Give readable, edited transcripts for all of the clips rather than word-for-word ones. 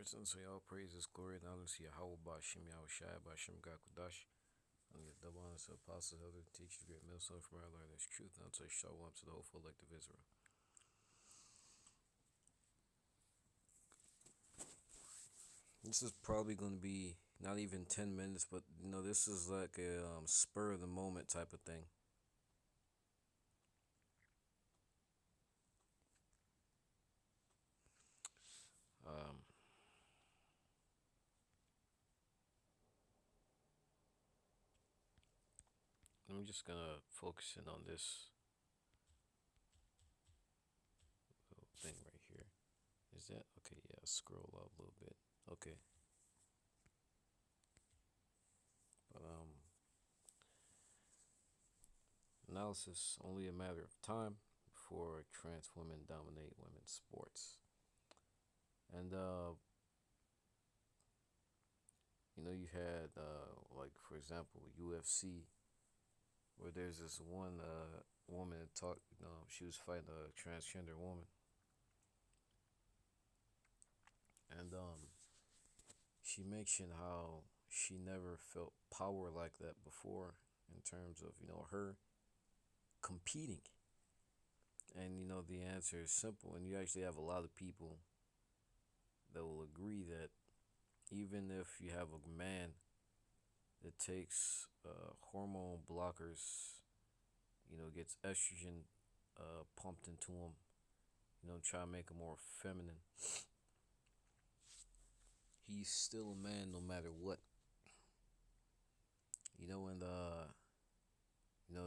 Presence of all praises, glory, and honor to Yahweh Bashim Yahushai Bashim Gakudash. And the double honors of apostles, elders, teachers, great millstone from our Lord, there's truth, and unto shalom to the whole elect of Israel. This is probably going to be not even 10 minutes, but this is like a spur of the moment type of thing. Um, I'm just gonna focus in on this little thing right here. Is that okay? Yeah, scroll up a little bit. Okay, but analysis only a matter of time before trans women dominate women's sports. And you had like for example UFC, where there's this one woman that talked. She was fighting a transgender woman, and she mentioned how she never felt power like that before in terms of her competing. And the answer is simple, and you actually have a lot of people that will agree that even if you have a man that takes hormone blockers, gets estrogen pumped into him, try to make him more feminine, he's still a man no matter what. And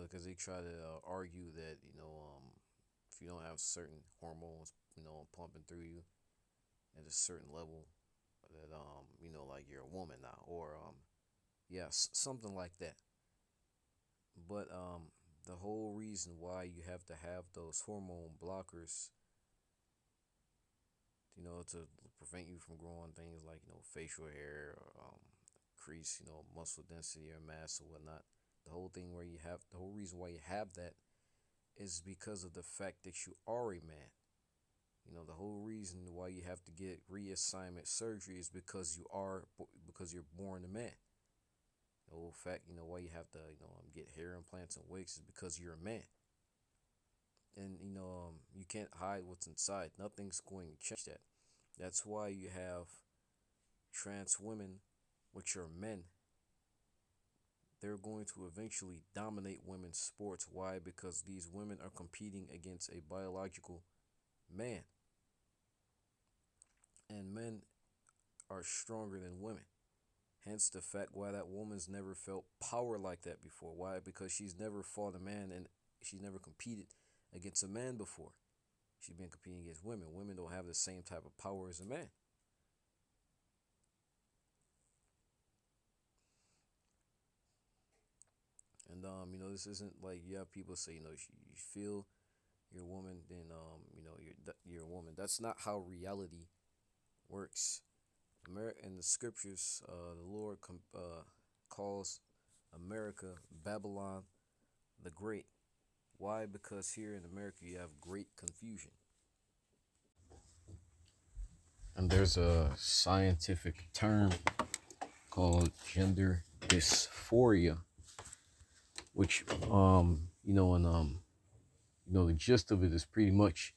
because they try to argue that if you don't have certain hormones, pumping through you at a certain level, that like you're a woman now, or yes, something like that. But the whole reason why you have to have those hormone blockers, to prevent you from growing things like facial hair, or increase muscle density or mass or whatnot. The whole reason why you have that is because of the fact that you are a man. The whole reason why you have to get reassignment surgery is because you're born a man. The whole fact, why you have to, get hair implants and wigs is because you're a man. And, you can't hide what's inside. Nothing's going to change that. That's why you have trans women, which are men. They're going to eventually dominate women's sports. Why? Because these women are competing against a biological man. And men are stronger than women. Hence the fact why that woman's never felt power like that before. Why? Because she's never fought a man and she's never competed against a man before. She's been competing against women. Women don't have the same type of power as a man. And this isn't like you have people say, you feel you're a woman, then you're a woman. That's not how reality works. In the scriptures, the Lord calls America Babylon the Great. Why? Because here in America you have great confusion. And there's a scientific term called gender dysphoria, which the gist of it is pretty much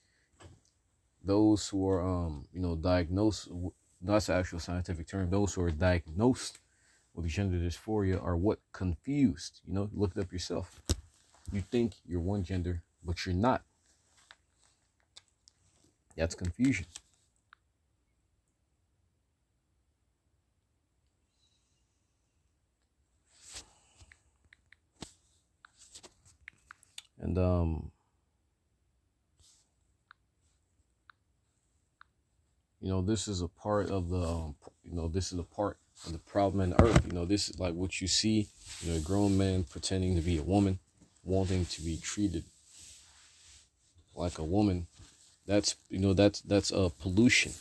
those who are diagnosed. That's the actual scientific term. Those who are diagnosed with gender dysphoria are what? Confused. Look it up yourself. You think you're one gender, but you're not. That's confusion. And this is a part of the this is a part of the problem in the earth. This is like what you see, a grown man pretending to be a woman, wanting to be treated like a woman. That's a pollution.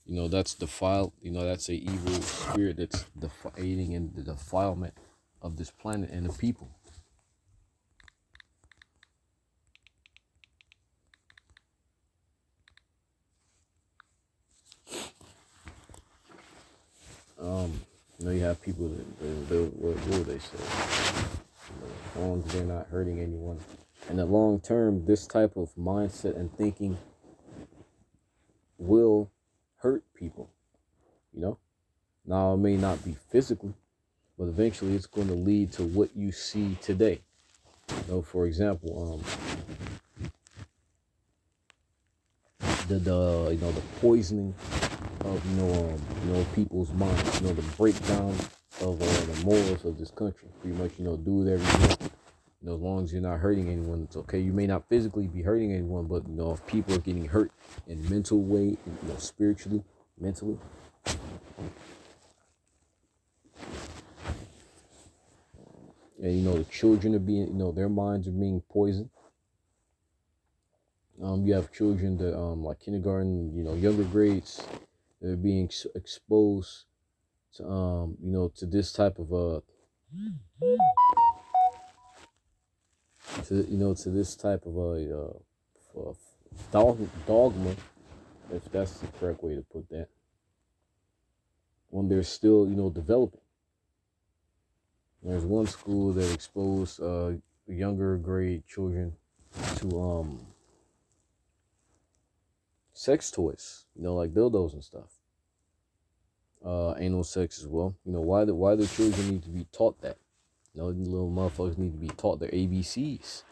That's defiled. That's a evil spirit that's aiding in the defilement of this planet and the people. You have people what will they say? As long as they're not hurting anyone. In the long term, this type of mindset and thinking will hurt people. Now it may not be physically, but eventually it's going to lead to what you see today. For example, the poisoning of people's minds, the breakdown of the morals of this country. Pretty much, do it every day. As long as you're not hurting anyone, it's okay. You may not physically be hurting anyone, but if people are getting hurt in mental way, spiritually, mentally. And the children are being, their minds are being poisoned. You have children that like kindergarten, younger grades, they're being exposed to to this type of to this type of dogma, if that's the correct way to put that, when they're still developing. There's one school that exposed younger grade children to sex toys, like dildos and stuff. Anal sex as well. Why the children need to be taught that? The little motherfuckers need to be taught their ABCs.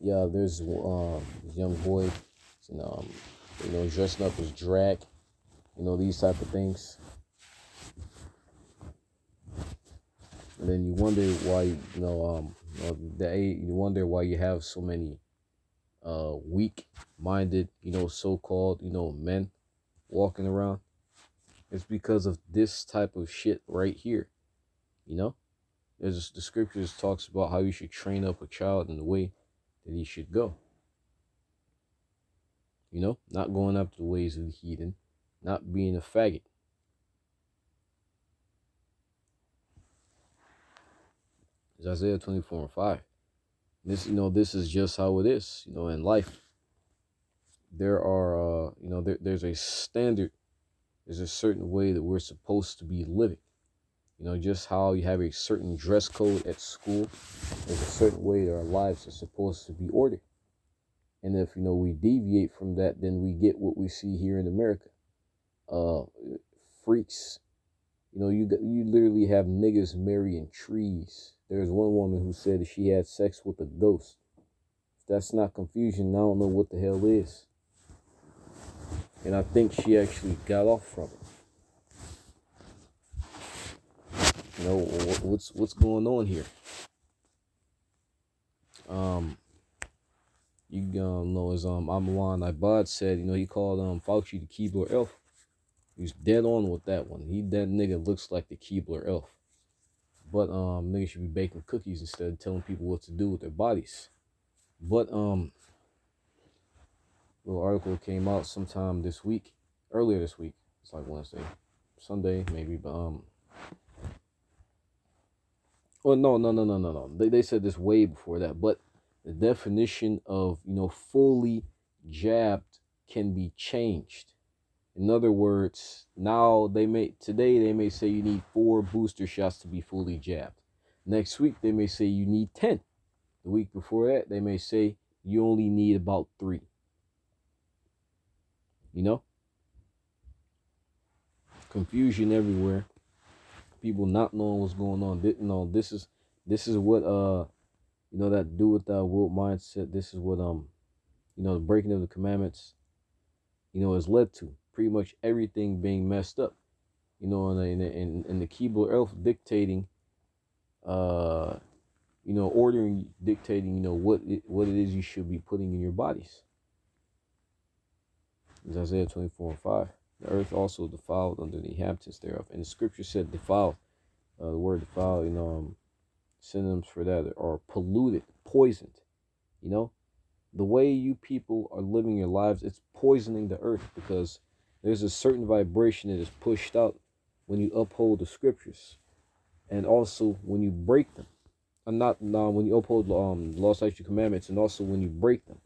Yeah, there's this young boy, dressing up as drag, these type of things. And then you wonder why, you wonder why you have so many weak-minded, so-called, men walking around. It's because of this type of shit right here. The scriptures talks about how you should train up a child in the way that he should go. Not going after the ways of the heathen, not being a faggot. It's Isaiah 24:5. This is just how it is, in life. There are, there's a standard, there's a certain way that we're supposed to be living. Just how you have a certain dress code at school, there's a certain way that our lives are supposed to be ordered. And if, we deviate from that, then we get what we see here in America. Freaks. You literally have niggas marrying trees. There's one woman who said that she had sex with a ghost. If that's not confusion, I don't know what the hell is. And I think she actually got off from it. What's going on here? You know, as Amwan Ibad said, he called Fauci the Keebler elf. He's dead on with that one. That nigga looks like the Keebler elf. But niggas should be baking cookies instead of telling people what to do with their bodies. But little article came out sometime earlier this week. It's like Wednesday, Sunday maybe, but well, no. They said this way before that, but the definition of fully jabbed can be changed. In other words, today they may say you need 4 booster shots to be fully jabbed. Next week they may say you need 10. The week before that they may say you only need about 3. Confusion everywhere. People not knowing what's going on. This is what that do with that world mindset. This is what the breaking of the commandments has led to. Pretty much everything being messed up. And the Keebler elf dictating dictating what it is you should be putting in your bodies. It's Isaiah 24:5. The earth also defiled under the inhabitants thereof. And the scripture said defiled. The word defiled, synonyms for that are polluted, poisoned. The way you people are living your lives, it's poisoning the earth, because there's a certain vibration that is pushed out when you uphold the scriptures, and also when you break them. When you uphold law, statutes, commandments, and also when you break them.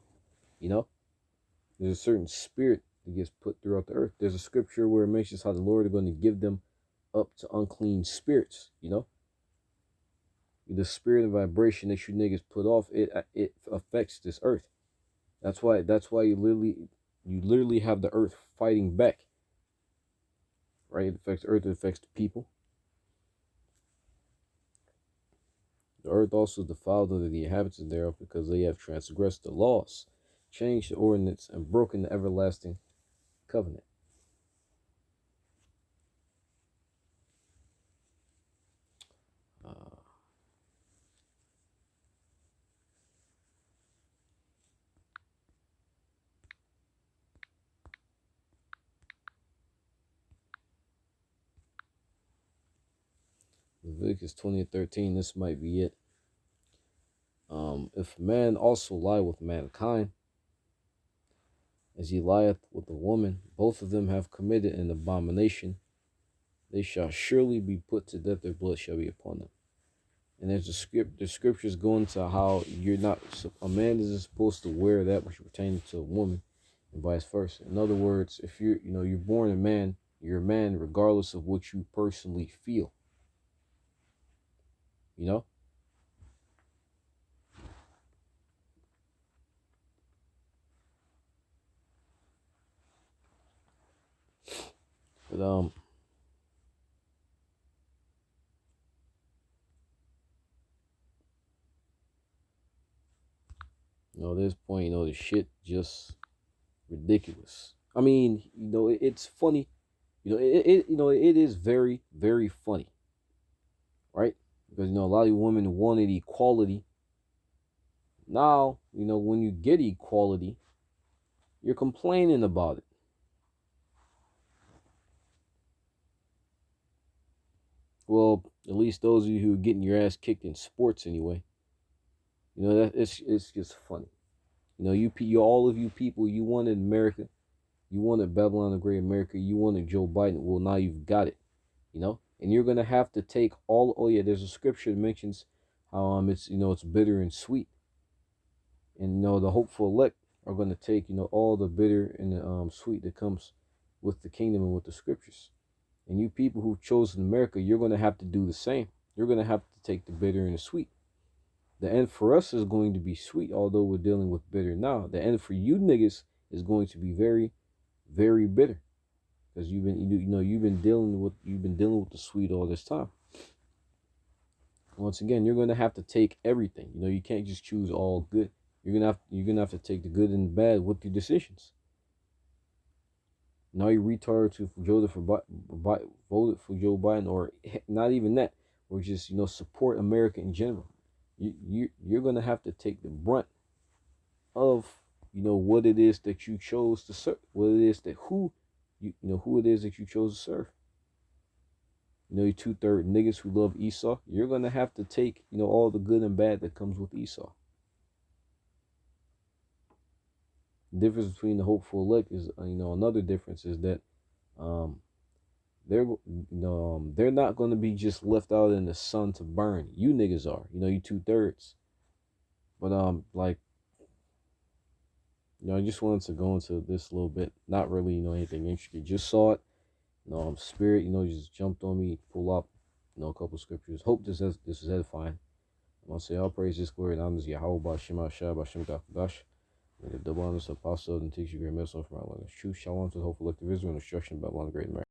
There's a certain spirit that gets put throughout the earth. There's a scripture where it mentions how the Lord is going to give them up to unclean spirits. The spirit and vibration that you niggas put off, it affects this earth. That's why you literally have the earth fighting back. Right? It affects the earth, it affects the people. The earth also defiled under the inhabitants thereof, because they have transgressed the laws, changed the ordinance, and broken the everlasting covenant. Leviticus 20:13, this might be it. If man also lie with mankind, as he lieth with a woman, both of them have committed an abomination. They shall surely be put to death, their blood shall be upon them. And there's the scriptures go into how a man isn't supposed to wear that which pertains to a woman, and vice versa. In other words, if you're born a man, you're a man regardless of what you personally feel. But at this point, the shit just ridiculous. I mean, it's funny. It is very, very funny, right? Because a lot of women wanted equality. Now, when you get equality, you're complaining about it. Well, at least those of you who are getting your ass kicked in sports anyway. That it's just funny. All of you people, you wanted America, you wanted Babylon the Great America, you wanted Joe Biden. Well, now you've got it. And you're gonna have to take all. Oh yeah, there's a scripture that mentions how it's bitter and sweet, and the hopeful elect are gonna take all the bitter and the sweet that comes with the kingdom and with the scriptures. And you people who've chosen America, you're gonna have to do the same. You're gonna have to take the bitter and the sweet. The end for us is going to be sweet, although we're dealing with bitter now. The end for you niggas is going to be very, very bitter, because you've been dealing with the sweet all this time. Once again, you're gonna have to take everything. You can't just choose all good. You're gonna have to take the good and the bad with your decisions. Now you retards who voted for Joe Biden, or not even that, or just support America in general. You're gonna have to take the brunt of what it is that you chose to serve, what it is that who it is that you chose to serve. You 2/3 niggas who love Esau, you're gonna have to take all the good and bad that comes with Esau. The difference between the hopeful elect is another difference is that they're not going to be just left out in the sun to burn. You niggas are, you 2/3. But I just wanted to go into this a little bit. Not really, anything interesting. Just saw it. Spirit, just jumped on me, pull up, a couple scriptures. Hope this is edifying. I'm gonna say all praise, this glory, and honor is Yahweh B'Shem HaShah B'Shem Kafadash. May the double honors apostle and teach you great medicine from our Lord. Truth, shalom to the whole collective Israel and destruction of Babylon the Great America.